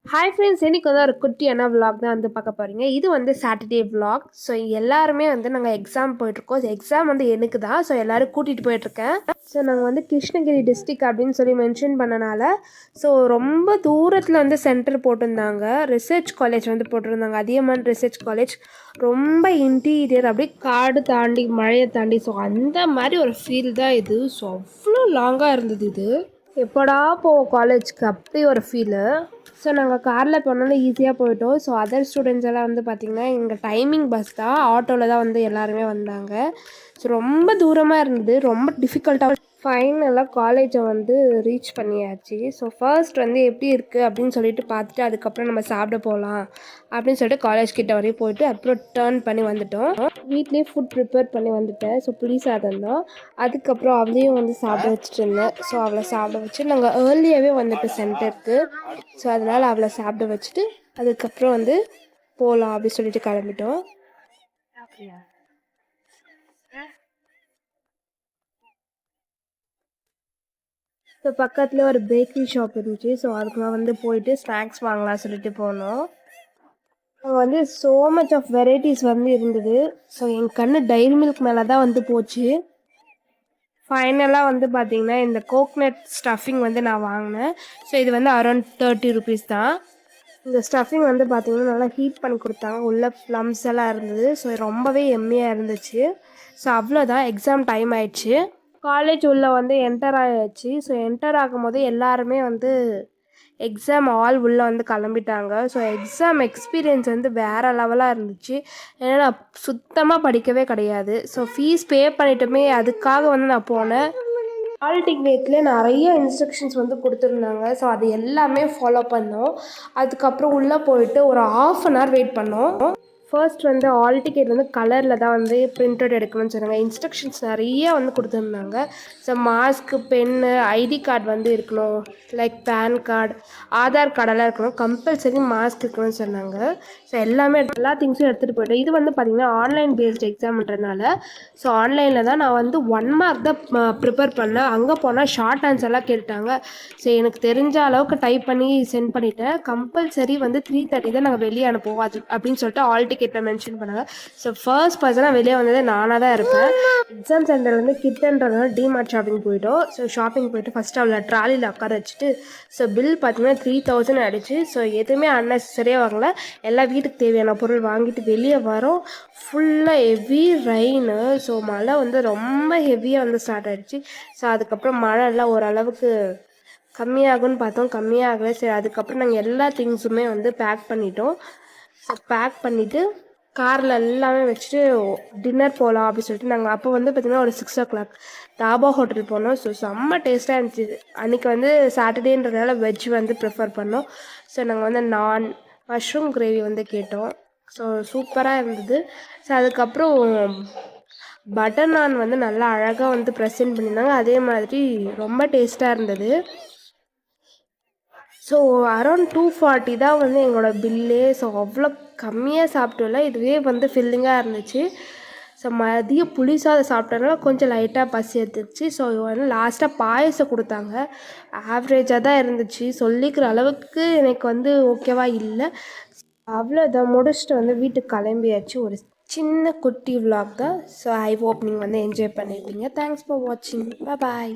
Hi friends, இன்றைக்கி வந்து ஒரு குட்டியான விலாக் தான் வந்து பார்க்க போகிறீங்க. இது வந்து சாட்டர்டே விலாக். ஸோ எல்லாருமே வந்து நாங்கள் எக்ஸாம் போயிட்டுருக்கோம். எக்ஸாம் வந்து எனக்கு தான். ஸோ எல்லோரும் கூட்டிகிட்டு போயிட்டுருக்கேன். ஸோ நாங்கள் வந்து கிருஷ்ணகிரி டிஸ்ட்ரிக் அப்படின்னு சொல்லி மென்ஷன் பண்ணனால ஸோ ரொம்ப தூரத்தில் வந்து சென்டர் போட்டிருந்தாங்க. ரிசர்ச் காலேஜ் வந்து போட்டிருந்தாங்க, அதியமான் ரிசர்ச் காலேஜ். ரொம்ப இன்டீரியர், அப்படியே காடு தாண்டி மழையை தாண்டி, ஸோ அந்த மாதிரி ஒரு ஃபீல் தான் இது. ஸோ அவ்வளோ லாங்காக இருந்தது இது. எப்படா போவோம் காலேஜ்க்கு, அப்படி ஒரு ஃபீலு. ஸோ நாங்கள் காரில் போனாலும் ஈஸியாக போயிட்டோம். ஸோ அதர் ஸ்டூடெண்ட்ஸ் எல்லாம் வந்து பார்த்திங்கன்னா எங்கள் டைமிங் பஸ் தான், ஆட்டோவில் தான் வந்து எல்லாருமே வந்தாங்க. ஸோ ரொம்ப தூரமாக இருந்தது, ரொம்ப டிஃபிகல்ட்டாக. ஃபைனலாக காலேஜை வந்து ரீச் பண்ணியாச்சு. ஸோ ஃபர்ஸ்ட் வந்து எப்படி இருக்குது அப்படின்னு சொல்லிட்டு பார்த்துட்டு அதுக்கப்புறம் நம்ம சாப்பிட போகலாம் அப்படின்னு சொல்லிட்டு காலேஜ் கிட்ட வரையும் போயிட்டு அப்புறம் டேர்ன் பண்ணி வந்துட்டோம். வீட்லேயே ஃபுட் ப்ரிப்பேர் பண்ணி வந்துட்டேன். ஸோ புளி சாதம் தான். அதுக்கப்புறம் அவளையும் வந்து சாப்பிட வச்சுட்டு இருந்தேன். ஸோ அவளை சாப்பிட வச்சு நாங்கள் ஏர்லியாகவே வந்துட்டோம் சென்டருக்கு. ஸோ அதனால் அவளை சாப்பிட வச்சுட்டு அதுக்கப்புறம் வந்து போகலாம் அப்படின்னு சொல்லிட்டு கிளம்பிட்டோம். ஸோ பக்கத்தில் ஒரு பேக்கரி ஷாப் இருந்துச்சு. ஸோ அதுக்குலாம் வந்து போயிட்டு ஸ்நாக்ஸ் வாங்கலாம் சொல்லிட்டு போனோம். அங்கே வந்து ஸோ மச் ஆஃப் வெரைட்டிஸ் வந்து இருந்தது. ஸோ என் கண்ணு டைரி மில்க் மேலே தான் வந்து போச்சு. ஃபைனலாக வந்து பார்த்திங்கன்னா இந்த கோக்னட் ஸ்டஃபிங் வந்து நான் வாங்கினேன். ஸோ இது வந்து அரௌண்ட் 30 ருபீஸ் தான். இந்த ஸ்டஃபிங் வந்து பார்த்திங்கன்னா நல்லா ஹீட் பண்ணி கொடுத்தாங்க. உள்ள ப்ளம்ஸ் எல்லாம் இருந்தது. ஸோ ரொம்பவே எம்மியாக இருந்துச்சு. ஸோ அவ்வளோதான், எக்ஸாம் டைம் ஆயிடுச்சு. காலேஜ் உள்ளே வந்து என்டர் ஆகிடுச்சு. ஸோ என்டர் ஆகும்போது எல்லாருமே வந்து எக்ஸாம் ஆல் உள்ளே வந்து கிளம்பிட்டாங்க. ஸோ எக்ஸாம் எக்ஸ்பீரியன்ஸ் வந்து வேறு லெவலாக இருந்துச்சு. ஏன்னா நான் சுத்தமாக படிக்கவே கிடையாது. ஸோ ஃபீஸ் பே பண்ணிட்டுமே அதுக்காக வந்து நான் போனேன். ஹால் டிக்கெட்லேயே நிறைய இன்ஸ்ட்ரக்ஷன்ஸ் வந்து கொடுத்துருந்தாங்க. ஸோ அது எல்லாமே ஃபாலோ பண்ணோம். அதுக்கப்புறம் உள்ளே போயிட்டு ஒரு 1/2 hour வெயிட் பண்ணோம். ஃபர்ஸ்ட் வந்து ஆல் டிக்கெட் வந்து கலரில் தான் வந்து பிரிண்ட் அவுட் எடுக்கணும்னு சொன்னாங்க. இன்ஸ்ட்ரக்ஷன்ஸ் நிறைய வந்து கொடுத்துருந்தாங்க. So mask, pen, ID card வந்து இருக்கணும், லைக் பேன் கார்டு, ஆதார் கார்டெல்லாம் இருக்கணும், கம்பல்சரி மாஸ்க் இருக்கணும்னு சொன்னாங்க. ஸோ எல்லா திங்ஸும் எடுத்துகிட்டு போய்ட்டேன். இது வந்து பார்த்திங்கன்னா ஆன்லைன் பேஸ்டு எக்ஸாம்ன்றனால ஸோ ஆன்லைனில் தான் நான் வந்து 1 mark தான் ப்ரிப்பேர் பண்ணேன். அங்கே போனால் ஷார்ட் ஆன்சர்லாம் கேட்டாங்க. ஸோ எனக்கு தெரிஞ்ச அளவுக்கு டைப் பண்ணி சென்ட் பண்ணிவிட்டேன். கம்பல்சரி வந்து 3:30 தான் நாங்கள் வெளியே அனுப்புவோம் அது அப்படின்னு சொல்லிட்டு ஆல் டிக்கெட்டில் மென்ஷன் பண்ணாங்க. ஸோ ஃபர்ஸ்ட் பர்சனாக வெளியே வந்தது நானாக தான் இருப்பேன். எக்ஸாம் சென்டர் வந்து கிட்டன்றதுனால டிமார்ட் ஷாப்பிங் போயிட்டோம். ஸோ ஷாப்பிங் போயிட்டு ஃபஸ்ட்டு அவளை ட்ராலியில் உட்கார வச்சுட்டு ஸோ பில் பார்த்தீங்கன்னா 3000 ஆகிடுச்சு. ஸோ எதுவுமே அன்னெசரியாக வாங்கல, எல்லாம் வீட்டுக்கு தேவையான பொருள் வாங்கிட்டு வெளியே வரோம். ஃபுல்லாக ஹெவி ரெயினு. ஸோ மழை வந்து ரொம்ப ஹெவியாக வந்து ஸ்டார்ட் ஆகிடுச்சு. ஸோ அதுக்கப்புறம் மழை எல்லாம் ஓரளவுக்கு கம்மியாகும்னு பார்த்தோம், கம்மியாகலை. சரி அதுக்கப்புறம் நாங்கள் எல்லா திங்ஸுமே வந்து பேக் பண்ணிட்டோம். ஸோ பேக் பண்ணிவிட்டு காரில் எல்லாமே வச்சுட்டு டின்னர் போகலாம் அப்படின்னு சொல்லிட்டு நாங்கள் அப்போ வந்து பார்த்திங்கன்னா ஒரு 6 o'clock தாபா ஹோட்டல் போனோம். ஸோ செம்ம டேஸ்ட்டாக இருந்துச்சு. அன்றைக்கி வந்து சாட்டர்டேன்றதுனால வெஜ் வந்து ப்ரிஃபர் பண்ணோம். ஸோ நாங்கள் வந்து நான் மஷ்ரூம் கிரேவி வந்து கேட்டோம். ஸோ சூப்பராக இருந்தது. ஸோ அதுக்கப்புறம் பட்டர் நான் வந்து நல்லா அழகாக வந்து ப்ரெசென்ட் பண்ணியிருந்தாங்க. அதே மாதிரி ரொம்ப டேஸ்ட்டாக இருந்தது. ஸோ அரௌண்ட் 240 தான் வந்து எங்களோட பில்லே. ஸோ அவ்வளோ கம்மியாக சாப்பிட்டோம்ல, இதுவே வந்து ஃபில்லிங்காக இருந்துச்சு. ஸோ மதியம் புளி சாதம் சாப்பிட்டனால கொஞ்சம் லைட்டாக பசி எடுத்துருச்சு. ஸோ வந்து லாஸ்ட்டாக பாயசம் கொடுத்தாங்க. ஆவரேஜாக தான் இருந்துச்சு, சொல்லிக்கிற அளவுக்கு எனக்கு வந்து ஓகேவா இல்லை. அவ்வளோதான், முடிச்சுட்டு வந்து வீட்டுக்கு கிளம்பியாச்சு. ஒரு சின்ன குட்டி விலாக் தான். ஸோ ஐ ஹோப் நீங்கள் வந்து என்ஜாய் பண்ணியிருப்பீங்க. தேங்க்ஸ் ஃபார் வாட்சிங். பாய்.